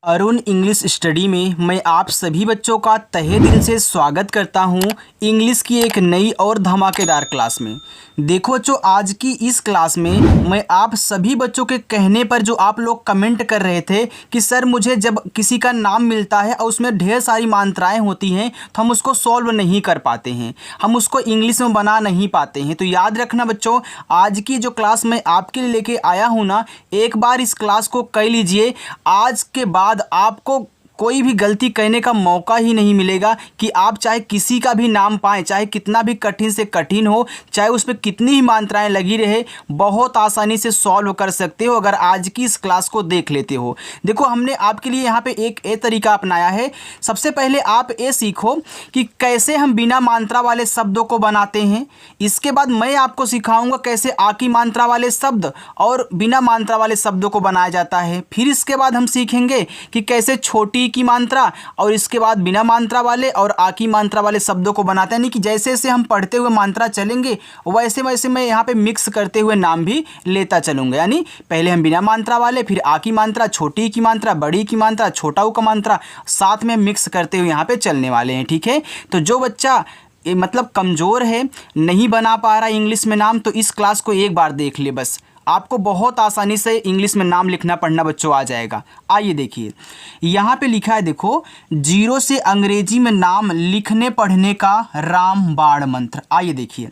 Arun English study में मैं आप सभी बच्चों का तहे दिल से स्वागत करता हूं इंग्लिश की एक नई और धमाकेदार क्लास में। देखो बच्चों, आज की इस क्लास में मैं आप सभी बच्चों के कहने पर जो आप लोग कमेंट कर रहे थे कि सर मुझे जब किसी का नाम मिलता है और उसमें ढेर सारी मात्राएं होती हैं तो हम उसको सॉल्व नहीं कर पाते हैं, हम उसको इंग्लिश में बना नहीं पाते हैं। तो याद रखना बच्चों, आज की जो क्लास मैं आपके लिए लेके आया हूँ ना, एक बार इस क्लास को कर लीजिए। आज के बाद आपको कोई भी गलती करने का मौका ही नहीं मिलेगा कि आप चाहे किसी का भी नाम पाएं, चाहे कितना भी कठिन से कठिन हो, चाहे उस पर कितनी ही मात्राएं लगी रहे, बहुत आसानी से सॉल्व कर सकते हो अगर आज की इस क्लास को देख लेते हो। देखो, हमने आपके लिए यहाँ पे एक तरीका अपनाया है। सबसे पहले आप ये सीखो कि कैसे हम बिना मात्रा वाले शब्दों को बनाते हैं। इसके बाद मैं आपको सिखाऊंगा कैसे आ की मात्रा वाले शब्द और बिना मात्रा वाले शब्दों को बनाया जाता है। फिर इसके बाद हम सीखेंगे कि कैसे छोटी की मात्रा और इसके बाद बिना मात्रा वाले और आ की मात्रा वाले शब्दों को बनाते हैं। यानी कि जैसे जैसे हम पढ़ते हुए मात्रा चलेंगे वैसे वैसे मैं यहाँ पे मिक्स करते हुए नाम भी लेता चलूँगा। यानी पहले हम बिना मात्रा वाले, फिर आ की मात्रा, छोटी की मात्रा, बड़ी की मात्रा, छोटा ऊ का मात्रा, साथ में मिक्स करते हुए यहाँ पे चलने वाले हैं। ठीक है, तो जो बच्चा मतलब कमज़ोर है, नहीं बना पा रहा इंग्लिश में नाम, तो इस क्लास को एक बार देख ले, बस आपको बहुत आसानी से इंग्लिश में नाम लिखना पढ़ना बच्चों आ जाएगा। आइए देखिए, यहाँ पे लिखा है, देखो, 0 से अंग्रेजी में नाम लिखने पढ़ने का रामबाण मंत्र। आइए देखिए,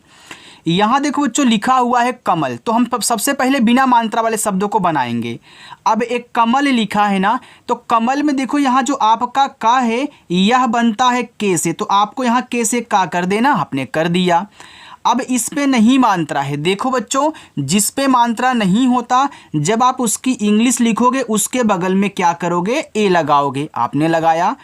यहाँ देखो बच्चों लिखा हुआ है कमल। तो हम सबसे पहले बिना मात्रा वाले शब्दों को बनाएंगे। अब एक कमल लिखा है ना, तो कमल में देखो यहाँ जो आपका का है यह बनता है के से, तो आपको यहाँ के से का कर देना, आपने कर दिया। अब इस पे नहीं मात्रा है। देखो बच्चों, जिस पे मात्रा नहीं होता, जब आप उसकी इंग्लिश लिखोगे उसके बगल में क्या करोगे, ए लगाओगे, आपने लगाया।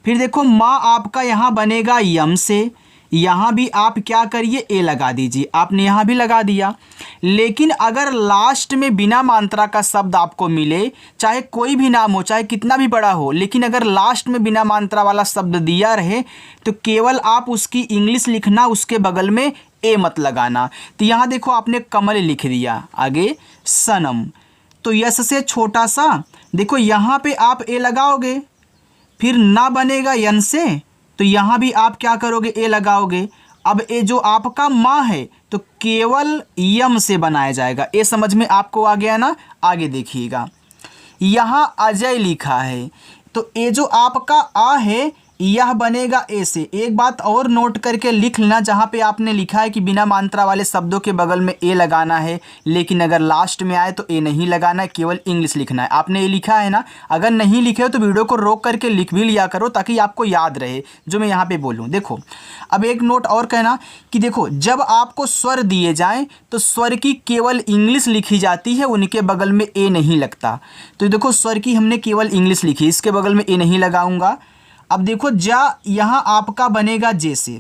फिर देखो माँ आपका यहाँ बनेगा यम से, यहाँ भी आप क्या करिए, ए लगा दीजिए, आपने यहाँ भी लगा दिया। लेकिन अगर लास्ट में बिना मात्रा का शब्द आपको मिले, चाहे कोई भी नाम हो, चाहे कितना भी बड़ा हो, लेकिन अगर लास्ट में बिना मात्रा वाला शब्द दिया रहे तो केवल आप उसकी इंग्लिश लिखना, उसके बगल में ए मत लगाना। तो यहाँ देखो आपने कमल लिख दिया, आगे सनम, तो यस से छोटा सा, देखो यहाँ पे आप ए लगाओगे। फिर ना बनेगा यन से, तो यहाँ भी आप क्या करोगे, ए लगाओगे। अब ए जो आपका माँ है तो केवल यम से बनाया जाएगा। ए समझ में आपको आ गया ना। आगे देखिएगा, यहाँ अजय लिखा है, तो ए जो आपका आ है यह बनेगा ए से। एक बात और नोट करके लिख लेना, जहाँ पे आपने लिखा है कि बिना मात्रा वाले शब्दों के बगल में ए लगाना है, लेकिन अगर लास्ट में आए तो ए नहीं लगाना है, केवल इंग्लिश लिखना है। आपने ए लिखा है ना, अगर नहीं लिखे हो तो वीडियो को रोक करके लिख भी लिया करो ताकि आपको याद रहे जो मैं यहाँ पे बोलूँ। देखो, अब एक नोट और कहना कि देखो, जब आपको स्वर दिए जाएँ तो स्वर की केवल इंग्लिश लिखी जाती है, उनके बगल में ए नहीं लगता। तो देखो, स्वर की हमने केवल इंग्लिश लिखी, इसके बगल में ए नहीं लगाऊंगा। अब देखो, जा यहाँ आपका बनेगा जैसे,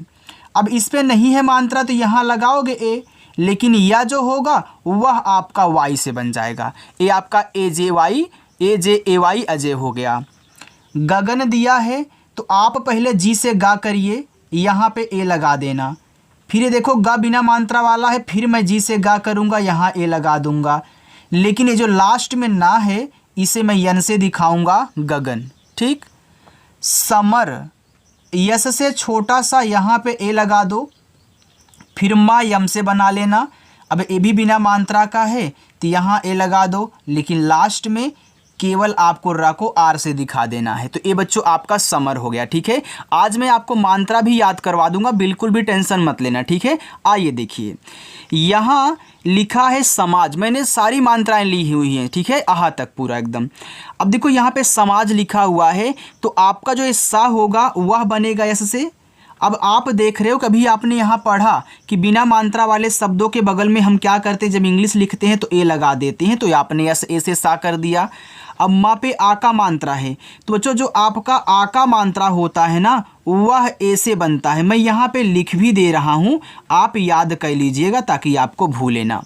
अब इस पे नहीं है मात्रा तो यहाँ लगाओगे ए, लेकिन या जो होगा वह आपका वाई से बन जाएगा। ए आपका ए जे ए वाई अजय हो गया। गगन दिया है तो आप पहले जी से गा करिए, यहाँ पे ए लगा देना। फिर ये देखो गा बिना मात्रा वाला है, फिर मैं जी से गा करूँगा, यहाँ ए लगा दूँगा। लेकिन ये जो लास्ट में ना है इसे मैं यन से दिखाऊँगा, गगन। ठीक, समर, यस से छोटा सा, यहाँ पे ए लगा दो। फिर माँ यम से बना लेना। अब ए भी बिना मात्रा का है तो यहाँ ए लगा दो, लेकिन लास्ट में केवल आपको रा को आर से दिखा देना है। तो ये बच्चों आपका समर हो गया। ठीक है, आज मैं आपको मात्रा भी याद करवा दूंगा, बिल्कुल भी टेंशन मत लेना। ठीक है, आइए देखिए, यहाँ लिखा है समाज, मैंने सारी मात्राएं ली हुई हैं। ठीक है, आहा तक पूरा एकदम। अब देखो यहाँ पे समाज लिखा हुआ है, तो आपका जो सा होगा वह बनेगा यस से। अब आप देख रहे हो, कभी आपने यहाँ पढ़ा कि बिना मात्रा वाले शब्दों के बगल में हम क्या करते हैं, जब इंग्लिश लिखते हैं तो ए लगा देते हैं, तो आपने यस ए से सा कर दिया। अब माँ पे आ का मात्रा है, तो बच्चों जो आपका आ का मात्रा होता है ना वह ए से बनता है। मैं यहाँ पे लिख भी दे रहा हूँ, आप याद कर लीजिएगा ताकि आपको भूले ना।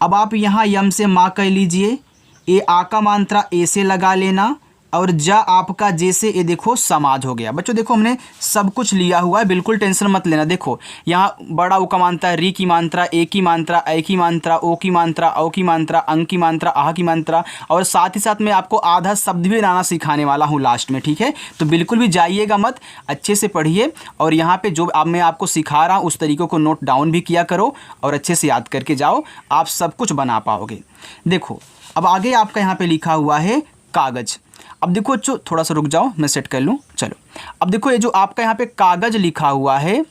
अब आप यहाँ यम से माँ कह लीजिए, ए आ का मात्रा ए से लगा लेना, और जा आपका जैसे ये देखो समाज हो गया। बच्चों देखो हमने सब कुछ लिया हुआ है, बिल्कुल टेंशन मत लेना। देखो यहाँ बड़ा उ का मात्रा, री की मात्रा, ए की मात्रा, ऐ की मात्रा, ओ की मात्रा, औ की मात्रा, अंग की मात्रा, आह की मात्रा, और साथ ही साथ मैं आपको आधा शब्द भी बनाना सिखाने वाला हूँ लास्ट में, ठीक है। तो बिल्कुल भी जाइएगा मत, अच्छे से पढ़िए और यहाँ पे जो अब मैं आपको सिखा रहा हूँ उस तरीक़ों को नोट डाउन भी किया करो और अच्छे से याद करके जाओ, आप सब कुछ बना पाओगे। देखो अब आगे आपका यहाँ पे लिखा हुआ है कागज़। अब देखो जो थोड़ा सा रुक जाओ, मैं सेट कर लूँ। चलो अब देखो ये जो आपका यहाँ पे कागज़ लिखा हुआ है,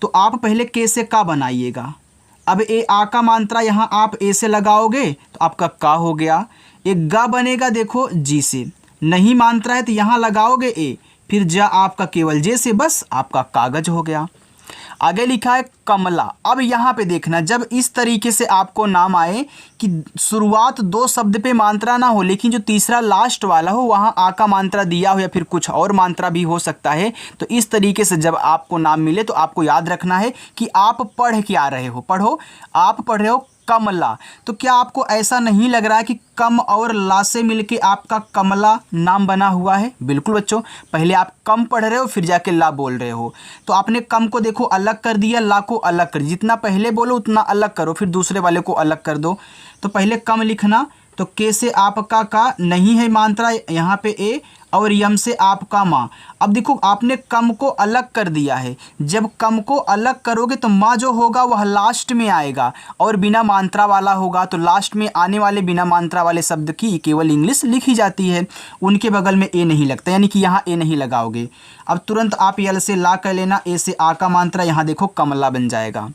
तो आप पहले के से का बनाइएगा। अब ए आ का मात्रा यहाँ आप ए से लगाओगे तो आपका का हो गया। एक गा बनेगा देखो जी से, नहीं मात्रा है तो यहाँ लगाओगे ए, फिर जा आपका केवल जे से, बस आपका कागज़ हो गया। आगे लिखा है कमला। अब यहाँ पे देखना, जब इस तरीके से आपको नाम आए कि शुरुआत दो शब्द पे मात्रा ना हो, लेकिन जो तीसरा लास्ट वाला हो वहाँ आ का मात्रा दिया हो या फिर कुछ और मात्रा भी हो सकता है, तो इस तरीके से जब आपको नाम मिले तो आपको याद रखना है कि आप पढ़ के आ रहे हो। पढ़ो, आप पढ़ रहे हो कमला। तो क्या आपको ऐसा नहीं लग रहा है कि कम और ला से मिलके आपका कमला नाम बना हुआ है? बिल्कुल बच्चों, पहले आप कम पढ़ रहे हो फिर जाके ला बोल रहे हो, तो आपने कम को देखो अलग कर दिया, ला को अलग कर, जितना पहले बोलो उतना अलग करो, फिर दूसरे वाले को अलग कर दो। तो पहले कम लिखना, तो के से आपका का नहीं है मात्रा यहाँ पे ए, और यम से आपका माँ। अब देखो आपने कम को अलग कर दिया है, जब कम को अलग करोगे तो माँ जो होगा वह लास्ट में आएगा और बिना मात्रा वाला होगा, तो लास्ट में आने वाले बिना मात्रा वाले शब्द की केवल इंग्लिश लिखी जाती है, उनके बगल में ए नहीं लगता, यानी कि यहाँ ए नहीं लगाओगे। अब तुरंत आप यल से ला कर लेना, ए से आ का मात्रा, यहाँ देखो कमला बन जाएगा।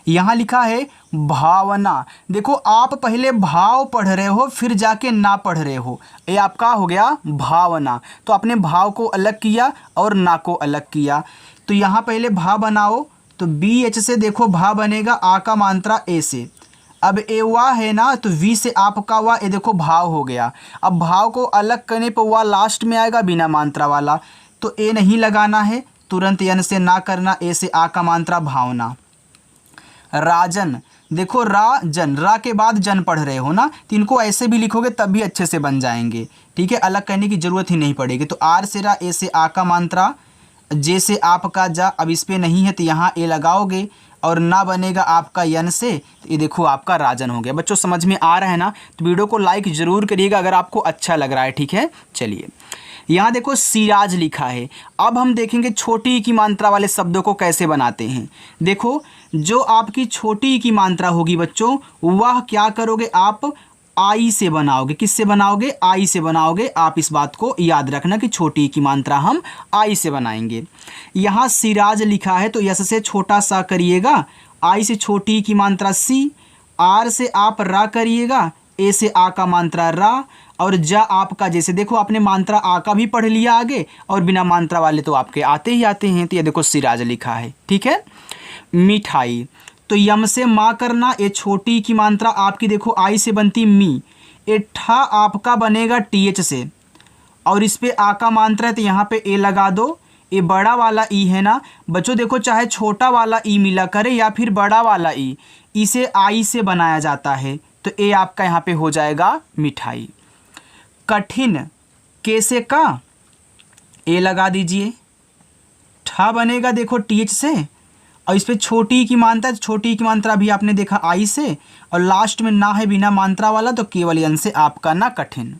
यहाँ लिखा है भावना। देखो आप पहले भाव पढ़ रहे हो फिर जाके ना पढ़ रहे हो, ये आपका हो गया भावना। तो आपने भाव को अलग किया और ना को अलग किया। तो यहाँ पहले भा बनाओ, तो बी एच से देखो भा बनेगा, आ का मात्रा ए से। अब ए वा है ना, तो वी से आपका वा, ये देखो भाव हो गया। अब भाव को अलग करने पर वा लास्ट में आएगा बिना मात्रा वाला, तो ए नहीं लगाना है, तुरंत यन से ना करना, ए से आ का मात्रा भावना। राजन, देखो रा जन, रा के बाद जन पढ़ रहे हो ना, तो इनको ऐसे भी लिखोगे तब भी अच्छे से बन जाएंगे, ठीक है, अलग करने की ज़रूरत ही नहीं पड़ेगी। तो आर से रा, ए से आ का मात्रा, जे से आपका जा, अब इस पे नहीं है तो यहाँ ए लगाओगे और ना बनेगा आपका यन से, तो ये देखो आपका राजन हो गया। बच्चों समझ में आ रहा है ना? तो वीडियो को लाइक ज़रूर करिएगा अगर आपको अच्छा लग रहा है, ठीक है। चलिए यहाँ देखो सिराज लिखा है। अब हम देखेंगे छोटी ई की मात्रा वाले शब्दों को कैसे बनाते हैं। देखो जो आपकी छोटी ई की मात्रा होगी बच्चों, वह क्या करोगे आप आई से बनाओगे। किससे बनाओगे? आई से बनाओगे। आप इस बात को याद रखना कि छोटी ई की मात्रा हम आई से बनाएंगे। यहाँ सिराज लिखा है तो यस से छोटा सा करिएगा, आई से छोटी ई की मात्रा सी, आर से आप रा करिएगा, ए से आ का मात्रा रा, और जा आपका जैसे देखो आपने मात्रा आ का भी पढ़ लिया आगे, और बिना मात्रा वाले तो आपके आते ही आते हैं। तो ये देखो सिराज लिखा है, ठीक है। मिठाई, तो यम से माँ करना, ये छोटी की मात्रा आपकी देखो आई से बनती मी, ये ठा आपका बनेगा टी एच से, और इस पे आ का मात्रा है तो यहाँ पे ए लगा दो। ये बड़ा वाला ई है ना बच्चों, देखो चाहे छोटा वाला ई मिला करे या फिर बड़ा वाला ई, इसे आई से बनाया जाता है, तो ए आपका यहाँ पे हो जाएगा मिठाई। कठिन, के से का, ए लगा दीजिए, ठा बनेगा देखो टी एच से, और इस पर छोटी की मात्रा, छोटी की मात्रा भी आपने देखा आई से, और लास्ट में ना है बिना मात्रा वाला, तो केवल यन से आपका ना कठिन।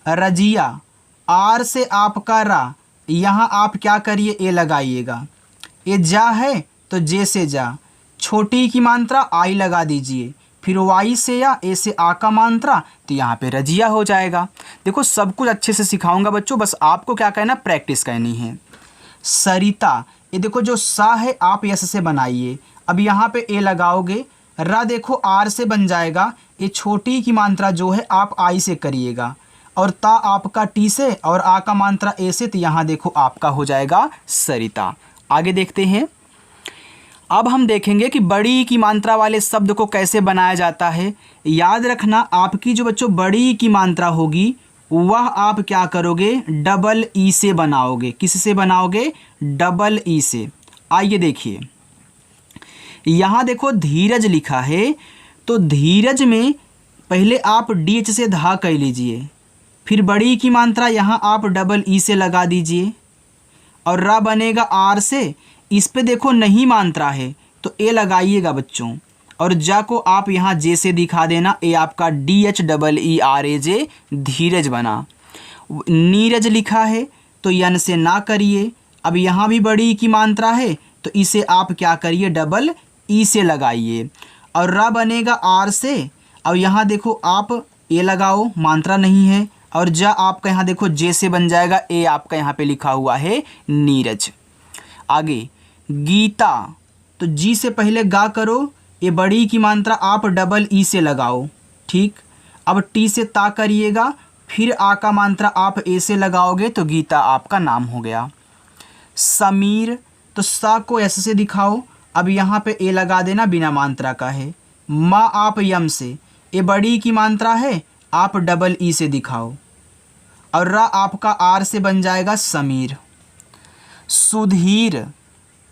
रजिया, आर से आपका रा, यहाँ आप क्या करिए ए लगाइएगा, ये जा है तो जे से जा, छोटी की मात्रा आई लगा दीजिए, फिर वाई से या ए से आ का मात्रा, तो यहाँ पे रजिया हो जाएगा। देखो सब कुछ अच्छे से सिखाऊंगा बच्चों, बस आपको क्या कहना, प्रैक्टिस करनी है। सरिता, ये देखो जो सा है आप यस से बनाइए, अब यहाँ पे ए लगाओगे, रा देखो आर से बन जाएगा, ये छोटी की मात्रा जो है आप आई से करिएगा, और ता आपका टी से, और आ का मात्रा ए से, तो यहाँ देखो आपका हो जाएगा सरिता। आगे देखते हैं। अब हम देखेंगे कि बड़ी की मात्रा वाले शब्द को कैसे बनाया जाता है। याद रखना आपकी जो बच्चों बड़ी की मात्रा होगी वह आप क्या करोगे, डबल ई से बनाओगे। किससे बनाओगे? डबल ई से। आइए देखिए, यहाँ देखो धीरज लिखा है, तो धीरज में पहले आप डी एच से धा कर लीजिए, फिर बड़ी की मात्रा यहाँ आप डबल ई से लगा दीजिए और र बनेगा आर से। इस पे देखो नहीं मात्रा है तो ए लगाइएगा बच्चों, और जा को आप यहाँ जे से दिखा देना। ए आपका DHEERAJ धीरज बना। नीरज लिखा है तो यन से ना करिए। अब यहाँ भी बड़ी की मात्रा है तो इसे आप क्या करिए, डबल ई से लगाइए और र बनेगा आर से। अब यहाँ देखो आप ए लगाओ, मात्रा नहीं है, और जा आपका यहाँ देखो जे से बन जाएगा। ए आपका यहाँ पे लिखा हुआ है नीरज। आगे गीता, तो जी से पहले गा करो, ये बड़ी की मात्रा आप डबल ई से लगाओ, ठीक। अब टी से ता करिएगा, फिर आ का मात्रा आप ए से लगाओगे तो गीता आपका नाम हो गया। समीर, तो सा को एस से दिखाओ। अब यहाँ पे ए लगा देना, बिना मात्रा का है। माँ आप यम से, ए बड़ी की मात्रा है, आप डबल ई से दिखाओ और रा आपका आर से बन जाएगा समीर। सुधीर,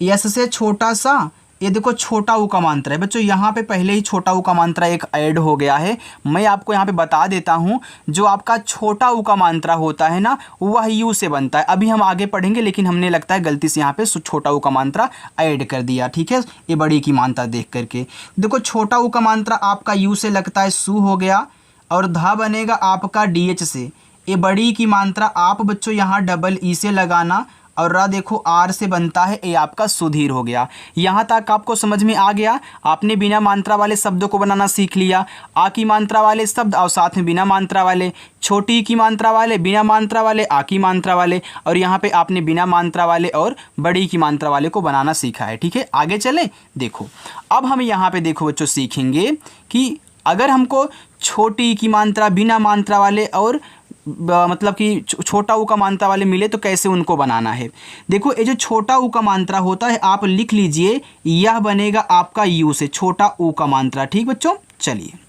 यस से छोटा सा, ये देखो छोटा ऊ का मात्रा है बच्चों, यहाँ पे पहले ही छोटा ऊ का मात्रा एक ऐड हो गया है। मैं आपको यहाँ पे बता देता हूँ, जो आपका छोटा ऊ का मात्रा होता है ना, वह यू से बनता है। अभी हम आगे पढ़ेंगे, लेकिन हमने लगता है गलती से यहाँ पे छोटा ऊ का मात्रा ऐड कर दिया, ठीक है। ये बड़ी की मात्रा देख करके देखो, छोटा ऊ का मात्रा आपका यू से लगता है, सू हो गया, और धा बनेगा आपका DH से। ये बड़ी की मात्रा आप बच्चों यहाँ डबल ई से लगाना, और रा देखो आर से बनता है, ए आपका सुधीर हो गया। यहाँ तक आपको समझ में आ गया। आपने बिना मात्रा वाले शब्दों को बनाना सीख लिया। आ की मात्रा वाले शब्द और साथ में बिना मात्रा वाले, छोटी की मात्रा वाले, बिना मात्रा वाले, आ की मात्रा वाले, और यहाँ पे आपने बिना मात्रा वाले और बड़ी की मात्रा वाले को बनाना सीखा है, ठीक है। आगे चले, देखो अब हम यहाँ पे देखो बच्चों सीखेंगे कि अगर हमको छोटी की मात्रा, बिना मात्रा वाले और मतलब कि छोटा ऊ का मात्रा वाले मिले तो कैसे उनको बनाना है। देखो ये जो छोटा ऊ का मात्रा होता है, आप लिख लीजिए, यह बनेगा आपका यू से, छोटा ऊ का मात्रा, ठीक बच्चों। चलिए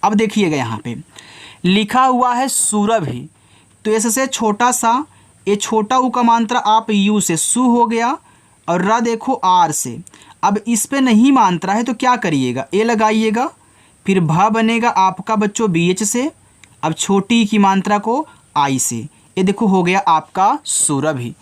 अब देखिएगा, यहाँ पे लिखा हुआ है सूरभि, तो ऐसे छोटा सा, ये छोटा ऊ का मात्रा आप यू से, सु हो गया, और रा देखो आर से। अब इस पे नहीं मात्रा है तो क्या करिएगा, ए लगाइएगा, फिर भा बनेगा आपका बच्चों BH से। अब छोटी की मात्रा को आई से, ये देखो हो गया आपका सुरभि।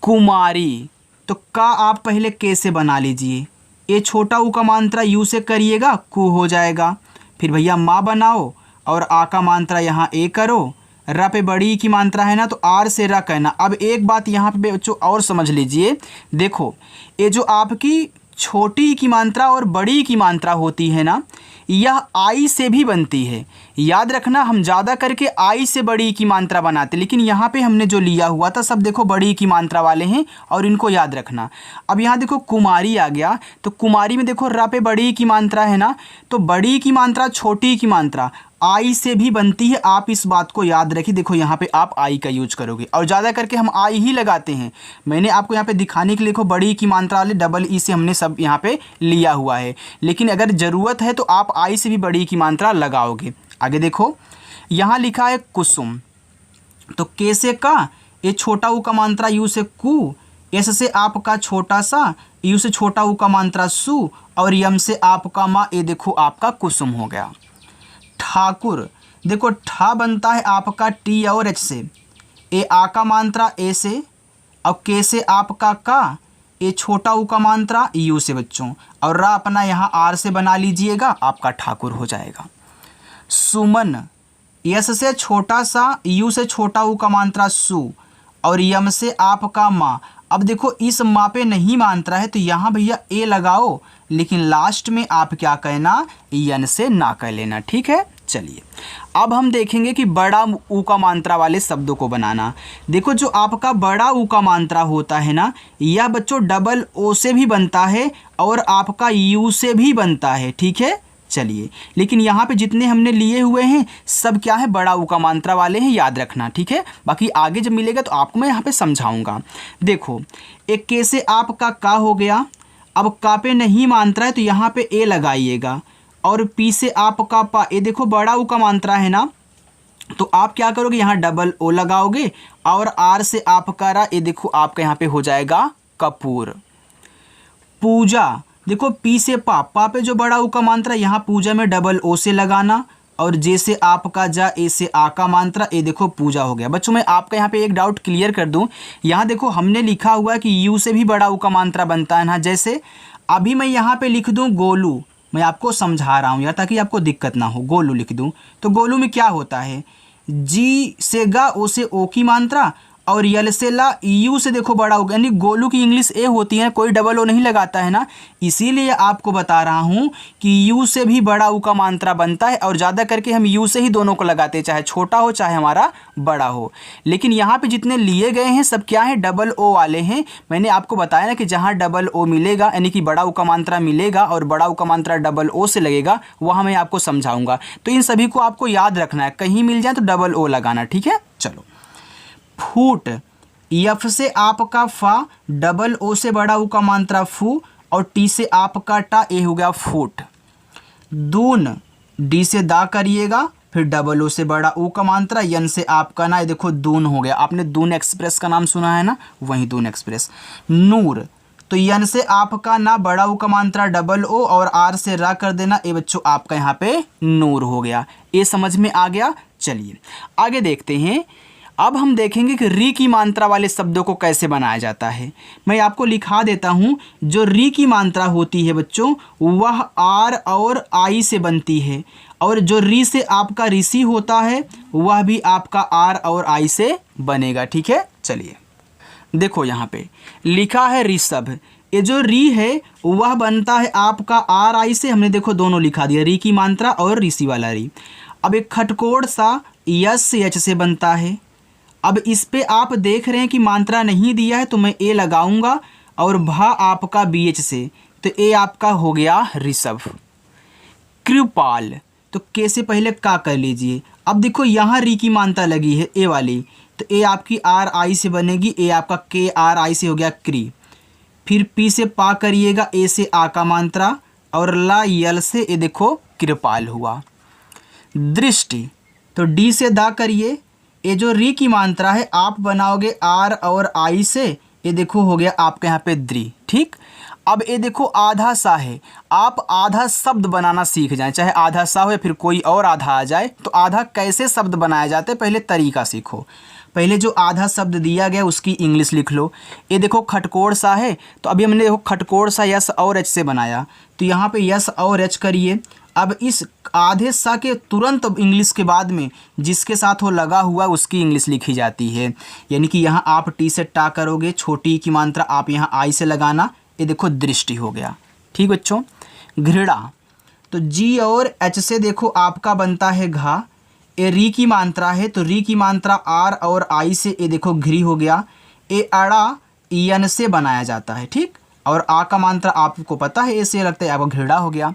कुमारी, तो का आप पहले के से बना लीजिए, ये छोटा ऊ का मात्रा यू से करिएगा, कु हो जाएगा। फिर भैया माँ बनाओ और आ का मात्रा यहाँ ए करो, र पे बड़ी की मात्रा है ना तो आर से र कहना। अब एक बात यहाँ पे बच्चों और समझ लीजिए, देखो ये जो आपकी छोटी की मात्रा और बड़ी की मात्रा होती है ना, यह आई से भी बनती है। याद रखना, हम ज़्यादा करके आई से बड़ी की मात्रा बनाते, लेकिन यहाँ पे हमने जो लिया हुआ था सब देखो बड़ी की मात्रा वाले हैं, और इनको याद रखना। अब यहाँ देखो कुमारी आ गया, तो कुमारी में देखो र पे बड़ी की मात्रा है ना, तो बड़ी की मात्रा छोटी की मात्रा आई से भी बनती है। आप इस बात को याद रखिए, देखो यहाँ पे आप आई का यूज करोगे, और ज़्यादा करके हम आई ही लगाते हैं। मैंने आपको यहाँ पे दिखाने के लिए देखो बड़ी की मात्रा वाले डबल ई से हमने सब यहाँ पे लिया हुआ है, लेकिन अगर ज़रूरत है तो आप आई से भी बड़ी की मात्रा लगाओगे। आगे देखो यहाँ लिखा है कुसुम, तो के से का, ये छोटा ऊ का मात्रा यू से कु, एस से आपका छोटा सा, यू से छोटा ऊ का मात्रा सु, और यम से आपका माँ, ये देखो आपका कुसुम हो गया। ठाकुर, देखो ठा बनता है आपका टी और एच से, ए आ का मात्रा ए से, और के से आपका का, ए छोटा ऊ का मात्रा यू से बच्चों, और रा अपना यहाँ आर से बना लीजिएगा, आपका ठाकुर हो जाएगा। सुमन, यस से छोटा सा, यू से छोटा ऊ का मात्रा सु, और यम से आपका माँ। अब देखो इस माँ पे नहीं मात्रा है तो यहाँ भैया ए लगाओ, लेकिन लास्ट में आप क्या कहना, यन से ना कह लेना, ठीक है। चलिए अब हम देखेंगे कि बड़ा ऊ का मात्रा वाले शब्दों को बनाना। देखो जो आपका बड़ा ऊ का मात्रा होता है ना, यह बच्चों डबल ओ से भी बनता है और आपका यू से भी बनता है, ठीक है। चलिए, लेकिन यहाँ पे जितने हमने लिए हुए हैं सब क्या है, बड़ा ऊ का मात्रा वाले हैं, याद रखना, ठीक है। बाकी आगे जब मिलेगा तो आपको मैं यहाँ पे समझाऊंगा। देखो एक के से आपका का हो गया, अब का पे नहीं मात्रा है तो यहाँ पे ए लगाइएगा, और पी से आपका पा, ये देखो बड़ा ऊ का मात्रा है ना, तो आप क्या करोगे, यहाँ डबल ओ लगाओगे, और आर से आपका रा, ये देखो आपका यहाँ पे हो जाएगा कपूर। पूजा, देखो पी से पा पे जो बड़ा ऊ का मात्रा, यहाँ पूजा में डबल ओ से लगाना, और जे से आपका जा, ए से आ का मात्रा, ए देखो पूजा हो गया। बच्चों मैं आपका यहाँ पे एक डाउट क्लियर कर दूँ, यहाँ देखो हमने लिखा हुआ है कि यू से भी बड़ा ऊ का मात्रा बनता है ना। जैसे अभी मैं यहाँ पे लिख दूँ गोलू, मैं आपको समझा रहा हूँ यार ताकि आपको दिक्कत ना हो। गोलू लिख दूँ तो गोलू में क्या होता है, जी से गा, ओ से ओ की मात्रा, और यल से ला, यू से देखो बड़ा हो गया, यानी गोलू की इंग्लिश ए होती है, कोई डबल ओ नहीं लगाता है ना। इसीलिए आपको बता रहा हूँ कि यू से भी बड़ा ऊ का मात्रा बनता है, और ज़्यादा करके हम यू से ही दोनों को लगाते हैं, चाहे छोटा हो चाहे हमारा बड़ा हो। लेकिन यहाँ पे जितने लिए गए हैं सब क्या है, डबल ओ वाले हैं। मैंने आपको बताया ना कि जहाँ डबल ओ मिलेगा यानी कि बड़ा ऊ का मात्रा मिलेगा और बड़ा ऊ का मात्रा डबल ओ से लगेगा, वहाँ मैं आपको समझाऊंगा। तो इन सभी को आपको याद रखना है, कहीं मिल जाए तो डबल ओ लगाना, ठीक है। चलो, फूट, यफ से आपका फा, डबल ओ से बड़ा ऊ का मात्रा फू, और टी से आपका टा, ए हो गया फूट। दून, डी से दा करिएगा, फिर डबल ओ से बड़ा ऊ का मात्रा, यन से आपका ना, ये देखो दून हो गया। आपने दून एक्सप्रेस का नाम सुना है ना, वही दून एक्सप्रेस। नूर, तो यन से आपका ना, बड़ा ऊ का मात्रा डबल ओ, और आर से रा कर देना, ए बच्चों आपका यहाँ पे नूर हो गया। ये समझ में आ गया। चलिए आगे देखते हैं। अब हम देखेंगे कि री की मात्रा वाले शब्दों को कैसे बनाया जाता है। मैं आपको लिखा देता हूँ। जो री की मात्रा होती है बच्चों, वह आर और आई से बनती है, और जो री से आपका ऋषि होता है वह भी आपका आर और आई से बनेगा, ठीक है। चलिए देखो यहाँ पे लिखा है ऋषभ, ये जो री है वह बनता है आपका आर आई से, हमने देखो दोनों लिखा दिया, री की मात्रा और ऋषि वाला री। अब एक खटकोड़ सा यस से एच से बनता है। अब इस पे आप देख रहे हैं कि मात्रा नहीं दिया है तो मैं ए लगाऊंगा, और भा आपका बी एच से, तो ए आपका हो गया ऋषभ। कृपाल, तो के से पहले का कर लीजिए। अब देखो यहाँ री की मात्रा लगी है ए वाली, तो ए आपकी आर आई से बनेगी, ए आपका के आर आई से हो गया क्री। फिर पी से पा करिएगा, ए से आ का मात्रा, और ला यल से, ए देखो कृपाल हुआ। दृष्टि, तो डी से दा करिए, ये जो री की मात्रा है आप बनाओगे आर और आई से, ये देखो हो गया आपके यहाँ पे द्रि, ठीक। अब ये देखो आधा सा है, आप आधा शब्द बनाना सीख जाएं, चाहे आधा सा हो या फिर कोई और आधा आ जाए, तो आधा कैसे शब्द बनाए जाते हैं पहले तरीका सीखो। पहले जो आधा शब्द दिया गया उसकी इंग्लिश लिख लो। ये देखो खटकोड़ सा है, तो अभी हमने देखो खटकोड़ सा यस और एच से बनाया, तो यहाँ पे यस और एच करिए। अब इस आधे सा के तुरंत इंग्लिश के बाद में जिसके साथ वो लगा हुआ उसकी इंग्लिश लिखी जाती है, यानी कि यहाँ आप टी से टा करोगे, छोटी की मात्रा आप यहाँ आई से लगाना, ये देखो दृष्टि हो गया, ठीक बच्चों। घृणा, तो जी और एच से देखो आपका बनता है घा, ए री की मात्रा है तो री की मात्रा आर और आई से, ये देखो घृ हो गया। ए अड़ा यन से बनाया जाता है, ठीक, और आ का मात्रा आपको पता है ए से लगता है, आपको घृणा हो गया।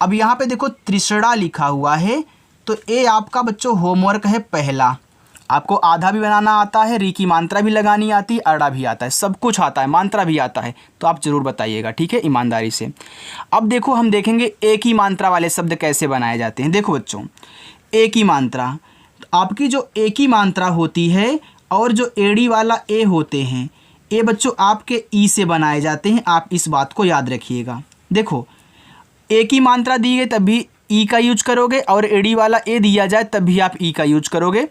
अब यहाँ पे देखो त्रिषणा लिखा हुआ है, तो ए आपका बच्चों होमवर्क है पहला। आपको आधा भी बनाना आता है, री की मात्रा भी लगानी आती है, अड़ा भी आता है, सब कुछ आता है, मात्रा भी आता है, तो आप ज़रूर बताइएगा, ठीक है, ईमानदारी से। अब देखो हम देखेंगे ए की मात्रा वाले शब्द कैसे बनाए जाते हैं। देखो बच्चों, ए की मात्रा, आपकी जो ए की मात्रा होती है और जो एड़ी वाला ए होते हैं, ये बच्चों आपके ई से बनाए जाते हैं, आप इस बात को याद रखिएगा। देखो ए की मात्रा दी गई तब भी ई का यूज करोगे, और एडी वाला ए दिया जाए तब भी आप ई का यूज करोगे।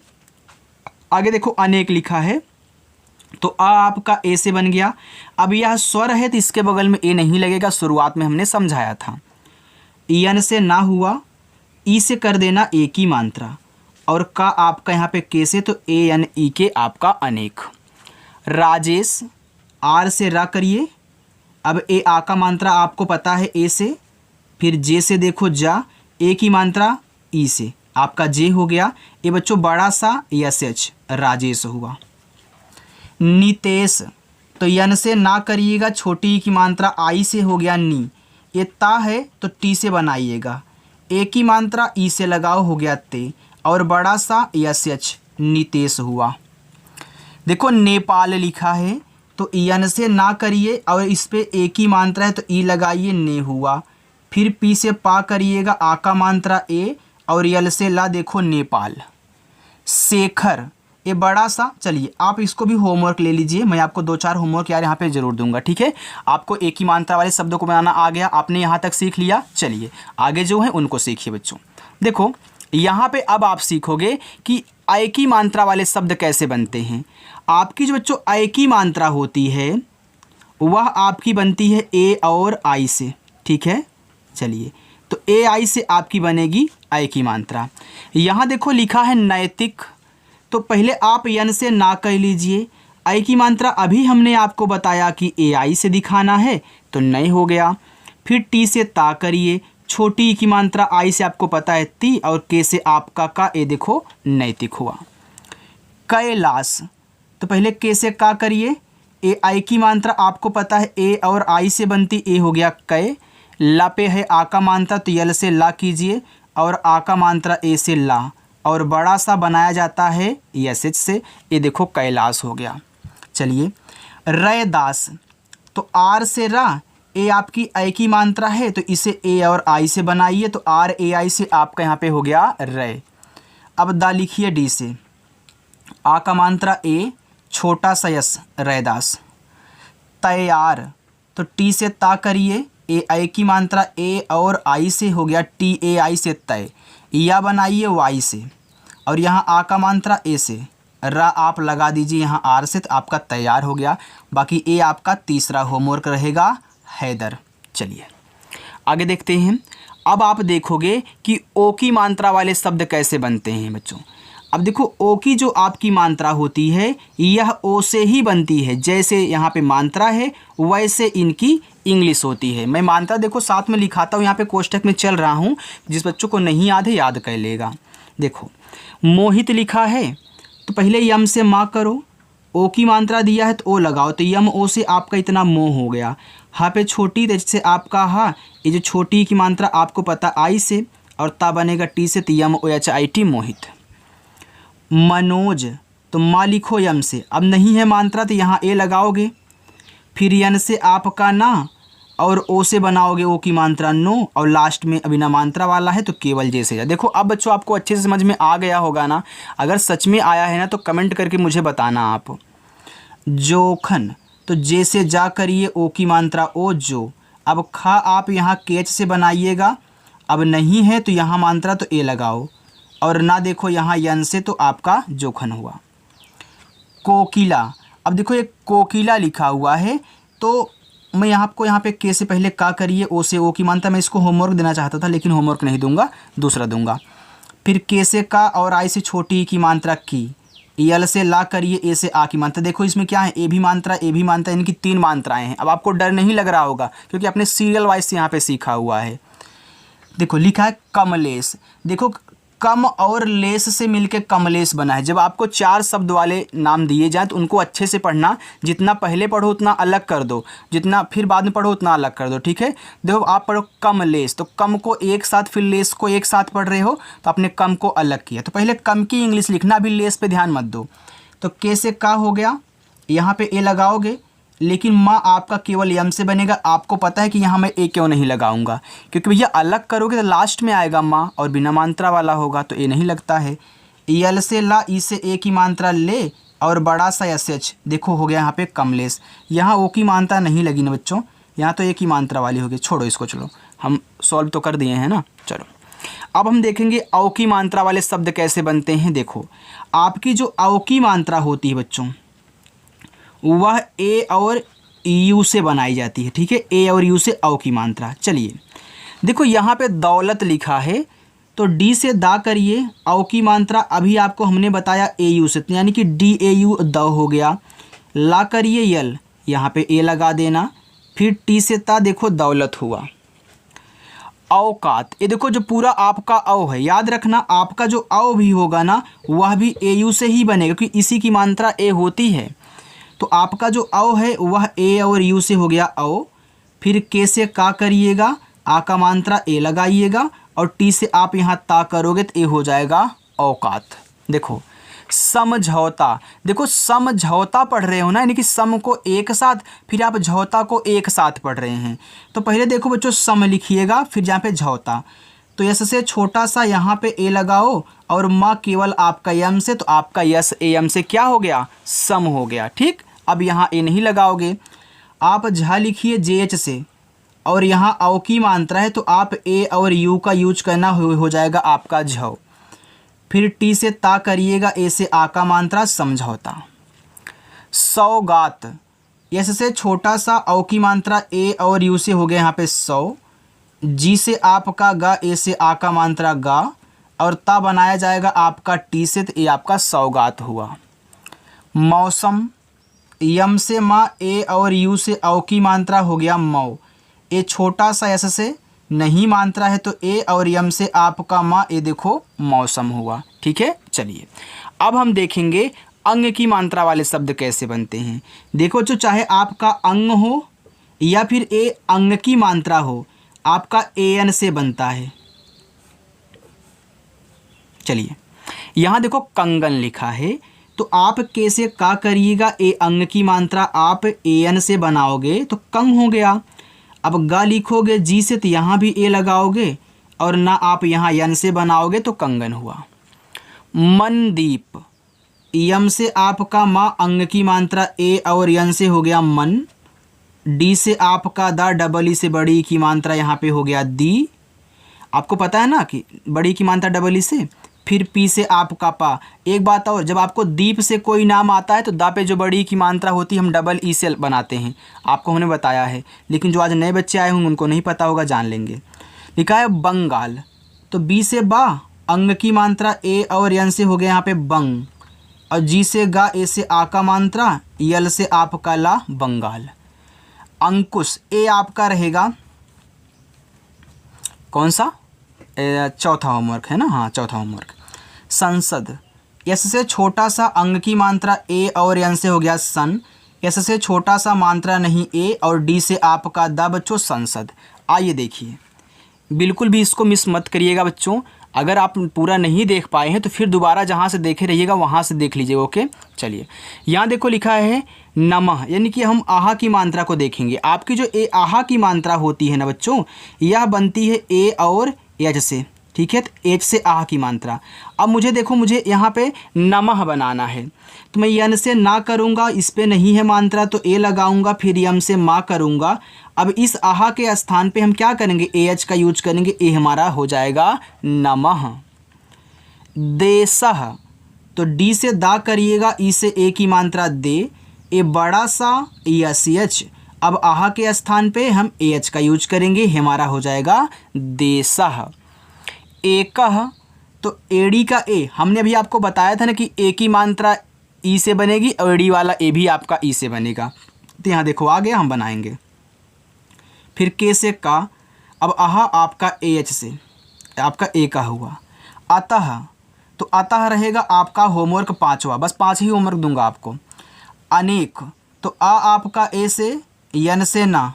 आगे देखो अनेक लिखा है, तो आ आपका ए से बन गया। अब यह स्वर है तो इसके बगल में ए नहीं लगेगा, शुरुआत में हमने समझाया था। यन से ना हुआ, ई से कर देना ए की मात्रा, और का आपका यहाँ पे के से, तो ए एन ई के आपका अनेक। राजेश, आर से रा करिए। अब ए आ का मात्रा आपको पता है ए से, फिर जे से देखो जा, ए की मात्रा ई से, आपका जे हो गया। ये बच्चों बड़ा सा यस एच, राजेश हुआ। नितेश, तो यन से ना करिएगा, छोटी की मात्रा आई से हो गया नी। ये ता है तो टी से बनाइएगा, ए की मात्रा ई से लगाओ, हो गया ते, और बड़ा सा यस एच, नितेश हुआ। देखो नेपाल लिखा है, तो यन से ना करिए और इस पे ए की मात्रा है तो ई लगाइए, ने हुआ। फिर पी से पा करिएगा, आ का मात्रा ए, और यल से ला, देखो नेपाल। शेखर, ये बड़ा सा, चलिए आप इसको भी होमवर्क ले लीजिए, मैं आपको 2-4 होमवर्क यार यहाँ पे ज़रूर दूंगा, ठीक है। आपको एक ही मात्रा वाले शब्दों को बनाना आ गया, आपने यहाँ तक सीख लिया। चलिए आगे जो है उनको सीखिए बच्चों। देखो यहाँ पे अब आप सीखोगे कि अय की मात्रा वाले शब्द कैसे बनते हैं। आपकी जो बच्चों अय की मात्रा होती है वह आपकी बनती है ए और आई से, ठीक है। चलिए, तो ए आई से आपकी बनेगी अय की मात्रा। यहाँ देखो लिखा है नैतिक, तो पहले आप यन से ना कह लीजिए। अय की मात्रा अभी हमने आपको बताया कि ए आई से दिखाना है, तो नय हो गया। फिर टी से ता करिए, छोटी की मात्रा आई से आपको पता है ती, और के से आपका का, ए देखो नैतिक हुआ। कैलाश, तो पहले के से का करिए, ए आई की मात्रा आपको पता है ए और आई से बनती, ए हो गया कै। ला पे है आ का मात्रा, तो यल से ला कीजिए, और आ का मात्रा ए से ला, और बड़ा सा बनाया जाता है यस एच से, ये देखो कैलाश हो गया। चलिए, रैदास, तो आर से रा, ए आपकी अय की मात्रा है, तो इसे ए और आई से बनाइए, तो आर ए आई से आपका यहाँ पे हो गया रै। अब दा लिखिए डी से, आ का मात्रा ए, छोटा सा यस, रैदास। तैयार, तो टी से ता करिए, ए आई की मात्रा ए और आई से हो गया टी ए आई से तय, या बनाइए वाई से, और यहाँ आ का मात्रा ए से, रा आप लगा दीजिए यहाँ आर से, तो आपका तैयार हो गया। बाकी ए आपका तीसरा होमवर्क रहेगा, हैदर। चलिए आगे देखते हैं। अब आप देखोगे कि ओ की मात्रा वाले शब्द कैसे बनते हैं बच्चों। अब देखो ओ की जो आपकी मात्रा होती है यह ओ से ही बनती है, जैसे यहाँ पे मात्रा है वैसे इनकी इंग्लिश होती है। मैं मात्रा देखो साथ में लिखाता हूँ, यहाँ पे कोष्टक में चल रहा हूँ, जिस बच्चों को नहीं याद है याद कर लेगा। देखो मोहित लिखा है, तो पहले यम से माँ करो, ओ की मात्रा दिया है तो ओ लगाओ, तो यम ओ से आपका इतना मोह हो गया। हा पे छोटी, जैसे आपका हा, ये जो छोटी की मात्रा आपको पता आई से, और ता बनेगा टी से, तो यम ओ एच आई टी मोहित। मनोज, तो माँ लिखो यम से, अब नहीं है मात्रा तो यहाँ ए लगाओगे, फिर यन से आपका ना, और ओ से बनाओगे ओ की मात्रा नो, और लास्ट में अभी ना मात्रा वाला है तो केवल जैसे जा। देखो अब बच्चों आपको अच्छे से समझ में आ गया होगा ना। अगर सच में आया है ना तो कमेंट करके मुझे बताना आप। जोखन, तो जैसे जा करिए ओ की मात्रा ओ जो। अब खा आप यहाँ केच से बनाइएगा, अब नहीं है तो यहाँ मात्रा तो ए लगाओ, और ना देखो यहाँ यन से, तो आपका जोखन हुआ। कोकिला, अब देखो एक कोकिला लिखा हुआ है, तो मैं यहाँ आपको यहाँ पे के से पहले का करिए, ओ से ओ की मात्रा। मैं इसको होमवर्क देना चाहता था लेकिन होमवर्क नहीं दूंगा, दूसरा दूंगा। फिर के से का और आई से छोटी की मात्रा की, यल से ला करिए, ए से आ की मात्रा। देखो इसमें क्या है, ए भी मात्रा इनकी 3 मात्राएं हैं। अब आपको डर नहीं लग रहा होगा क्योंकि आपने सीरियल वाइज से यहाँ पे सीखा हुआ है। देखो लिखा है कमलेश, देखो कम और लेस से मिलके कमलेश बना है। जब आपको 4 शब्द वाले नाम दिए जाएं तो उनको अच्छे से पढ़ना, जितना पहले पढ़ो उतना अलग कर दो, जितना फिर बाद में पढ़ो उतना अलग कर दो, ठीक है। देखो आप पढ़ो कमलेश, तो कम को एक साथ फिर लेस को एक साथ पढ़ रहे हो, तो आपने कम को अलग किया, तो पहले कम की इंग्लिश लिखना, अभी लेस पे ध्यान मत दो। तो के से का हो गया, यहाँ पे ए लगाओगे, लेकिन माँ आपका केवल यम से बनेगा। आपको पता है कि यहाँ मैं ए क्यों नहीं लगाऊंगा, क्योंकि भैया अलग करोगे तो लास्ट में आएगा माँ, और बिना मात्रा वाला होगा तो ए नहीं लगता है। यल से ला, ई से ए की मात्रा ले, और बड़ा सा एस एच, देखो हो गया यहाँ पे कमलेश। यहाँ ओ की मात्रा नहीं लगी ना बच्चों, यहाँ तो ए की मात्रा वाली होगी। छोड़ो इसको, चलो हम सॉल्व तो कर दिए हैं ना। चलो अब हम देखेंगे औ की मात्रा वाले शब्द कैसे बनते हैं। देखो आपकी जो औ की मात्रा होती है बच्चों, वह ए और यू से बनाई जाती है, ठीक है। ए और यू से औ की मात्रा। चलिए देखो यहाँ पे दौलत लिखा है, तो डी से दा करिए, औ की मात्रा अभी आपको हमने बताया ए यू से, यानी कि डी ए यू द हो गया। ला करिए यल, यहाँ पे ए लगा देना, फिर टी से ता, देखो दौलत हुआ। औकात, ये देखो जो पूरा आपका औ है, याद रखना आपका जो औ भी होगा ना वह भी ए यू से ही बनेगा, क्योंकि इसी की मात्रा ए होती है। तो आपका जो औ है वह ए और यू से हो गया औ। फिर के से का करिएगा, आ का मात्रा ए लगाइएगा, और टी से आप यहाँ ता करोगे तो ए हो जाएगा औकात। देखो समझौता, देखो समझौता पढ़ रहे हो ना, यानी कि सम को एक साथ, फिर आप झौता को एक साथ पढ़ रहे हैं। तो पहले देखो बच्चों सम लिखिएगा, फिर जहाँ पे झौता, तो यस से छोटा सा यहाँ पे ए लगाओ, और माँ केवल आपका यम से, तो आपका यस ए यम से क्या हो गया, सम हो गया, ठीक। अब यहाँ ए नहीं लगाओगे, आप झा लिखिए जे एच से, और यहाँ औ की मात्रा है तो आप ए और यू का यूज करना हो जाएगा आपका झौ। फिर टी से ता करिएगा, ए से आ का मात्रा समझौता। सौगात, यस से छोटा सा औ की मात्रा ए और यू से हो गया यहाँ पे सौ, जी से आपका गा, ए से आ का मात्रा गा, और ता बनाया जाएगा आपका टी से, तो ये आपका सौगात हुआ। मौसम, यम से माँ, ए और यू से औ की मात्रा हो गया मौ, ए छोटा सा यस से नहीं मात्रा है तो ए और यम से आपका माँ, ए देखो मौसम हुआ। ठीक है, चलिए अब हम देखेंगे अंग की मात्रा वाले शब्द कैसे बनते हैं। देखो जो चाहे आपका अंग हो या फिर ए अंग की मात्रा हो, आपका एन से बनता है। चलिए यहाँ देखो कंगन लिखा है, तो आप कैसे का करिएगा, ए अंग की मात्रा आप एन से बनाओगे तो कंग हो गया। अब गा लिखोगे जी से, तो यहाँ भी ए लगाओगे, और ना आप यहाँ यन से बनाओगे तो कंगन हुआ। मनदीप, यम से आपका माँ, अंग की मात्रा ए और यन से हो गया मन, डी से आपका दा, डबल ई से बड़ी ई की मात्रा यहाँ पे हो गया दी। आपको पता है ना कि बड़ी की मात्रा डबल ई से, फिर पी से आपका पा। एक बात और, जब आपको दीप से कोई नाम आता है तो दा पे जो बड़ी की मात्रा होती है हम डबल ई से बनाते हैं, आपको हमने बताया है, लेकिन जो आज नए बच्चे आए होंगे उनको नहीं पता होगा, जान लेंगे। लिखा है बंगाल, तो बी से बा, अंग की मात्रा ए और यन से हो गया यहाँ पे बंग, और जी से गा, ए से आ का मात्रा, यल से आपका ला, बंगाल। अंकुश, ए आपका रहेगा कौन सा, चौथा होमवर्क है ना, हाँ चौथा होमवर्क। संसद, यस से छोटा सा अंग की मात्रा ए और यन से हो गया सन, यस से छोटा सा मात्रा नहीं ए, और डी से आपका दा बच्चों संसद। आइए देखिए, बिल्कुल भी इसको मिस मत करिएगा बच्चों, अगर आप पूरा नहीं देख पाए हैं तो फिर दोबारा जहाँ से देखे रहिएगा वहाँ से देख लीजिएगा। ओके, चलिए यहाँ देखो लिखा है नमः, यानी कि हम आहा की मात्रा को देखेंगे। आपकी जो ए आहा की मात्रा होती है ना बच्चों, यह बनती है ए और एच से। ठीक है, तो एच से आह की मात्रा। अब मुझे देखो, मुझे यहाँ पे नमः बनाना है, तो मैं यन से ना करूँगा, इस पे नहीं है मात्रा तो ए लगाऊंगा, फिर यम से माँ करूँगा। अब इस आहा के स्थान पे हम क्या करेंगे, ए एच का यूज करेंगे, ए हमारा हो जाएगा नमः। देशः, तो डी से दा करिएगा, ई से ए की मात्रा दे, ए बड़ा सा यस एच, अब आहा के स्थान पे हम ए एच का यूज करेंगे, हमारा हो जाएगा देशः। एकह, तो एडी का ए, हमने अभी आपको बताया था ना कि ए की मात्रा ई से बनेगी और एडी वाला ए भी आपका ई से बनेगा, तो यहाँ देखो आ गया, हम बनाएंगे। फिर के से का, अब आहा आपका ए एच से, आपका ए का हुआ। अतः, तो अतः रहेगा आपका होमवर्क पाँचवा, बस 5 ही होमवर्क दूंगा आपको। अनेक, तो आ आपका ए से, यन से ना,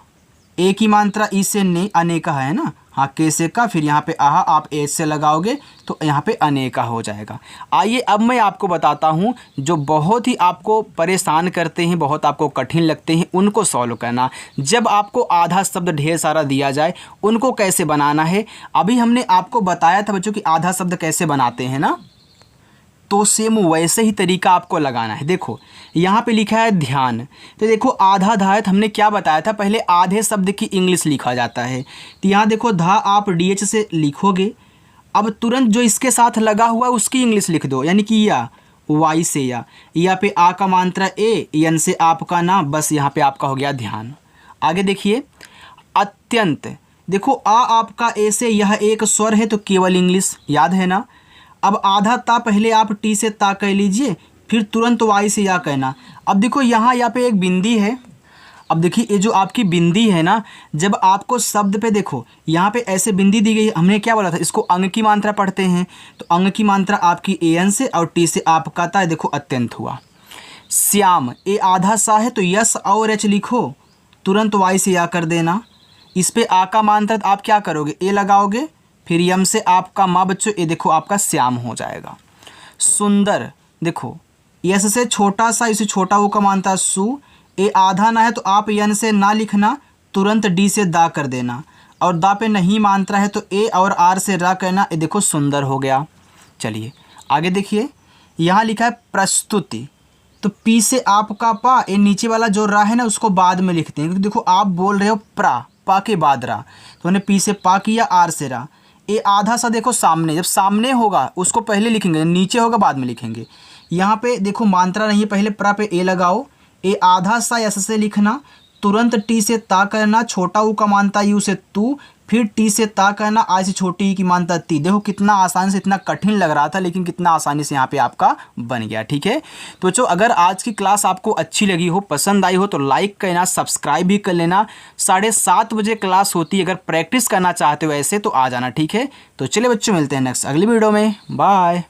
ए की मात्रा ई से ने, अनेका है ना, हाँ के से का, फिर यहाँ पे आहा आप एच से लगाओगे तो यहाँ पे अनेका हो जाएगा। आइए अब मैं आपको बताता हूँ जो बहुत ही आपको परेशान करते हैं, बहुत आपको कठिन लगते हैं, उनको सॉल्व करना। जब आपको आधा शब्द ढेर सारा दिया जाए उनको कैसे बनाना है, अभी हमने आपको बताया था बच्चों कि आधा शब्द कैसे बनाते हैं ना, तो सेम वैसे ही तरीका आपको लगाना है। देखो यहाँ पे लिखा है ध्यान, तो देखो आधा धायत हमने क्या बताया था, पहले आधे शब्द की इंग्लिश लिखा जाता है, तो यहाँ देखो धा आप डी एच से लिखोगे, अब तुरंत जो इसके साथ लगा हुआ है उसकी इंग्लिश लिख दो, यानी कि या वाई से या पे आ का मात्रा ए, यन से आपका ना, बस यहाँ पे आपका हो गया ध्यान। आगे देखिए अत्यंत, देखो आ आपका ए से, यह एक स्वर है तो केवल इंग्लिश याद है ना। अब आधा ता पहले आप टी से ता कह लीजिए, फिर तुरंत वाई से या कहना। अब देखो यहाँ पे एक बिंदी है, अब देखिए ये जो आपकी बिंदी है ना, जब आपको शब्द पे देखो यहाँ पे ऐसे बिंदी दी गई, हमने क्या बोला था, इसको अंग की मात्रा पढ़ते हैं, तो अंग की मात्रा आपकी ए एन से और टी से आपका ता, देखो अत्यंत हुआ। श्याम, ए आधा सा है तो यस और एच लिखो, तुरंत वाई से या कर देना। इस पे आ का मात्रा आप क्या करोगे, ए लगाओगे, फिर यम से आपका माँ बच्चों, ये देखो आपका श्याम हो जाएगा। सुंदर, देखो यस से छोटा सा, इसे छोटा वो का मात्रा सु, ए आधा ना है तो आप यन से ना लिखना, तुरंत डी से दा कर देना, और दा पे नहीं मात्रा है तो ए और आर से रा कहना, ये देखो सुंदर हो गया। चलिए आगे देखिए, यहाँ लिखा है प्रस्तुति, तो पी से आपका पा, ये नीचे वाला जो रा है ना उसको बाद में लिखते हैं, क्योंकि देखो आप बोल रहे हो पा के बाद रा, तो हमने पी से पा किया, आर से रा, ए आधा सा देखो सामने, जब सामने होगा उसको पहले लिखेंगे, नीचे होगा बाद में लिखेंगे। यहाँ पे देखो मात्रा नहीं है, पहले प्रा पे ए लगाओ, ए आधा सा एस से लिखना, तुरंत टी से ता करना, छोटा ऊ का मानता यू से तू, फिर टी से ता करना, आई से छोटी ई की मानता ती। देखो कितना आसानी से, इतना कठिन लग रहा था लेकिन कितना आसानी से यहाँ पे आपका बन गया। ठीक है, तो बच्चों अगर आज की क्लास आपको अच्छी लगी हो, पसंद आई हो तो लाइक करना, सब्सक्राइब भी कर लेना। 7:30 बजे क्लास होती है, अगर प्रैक्टिस करना चाहते हो ऐसे तो आ जाना। ठीक है, तो चलिए बच्चों मिलते हैं नेक्स्ट अगली वीडियो में। बाय।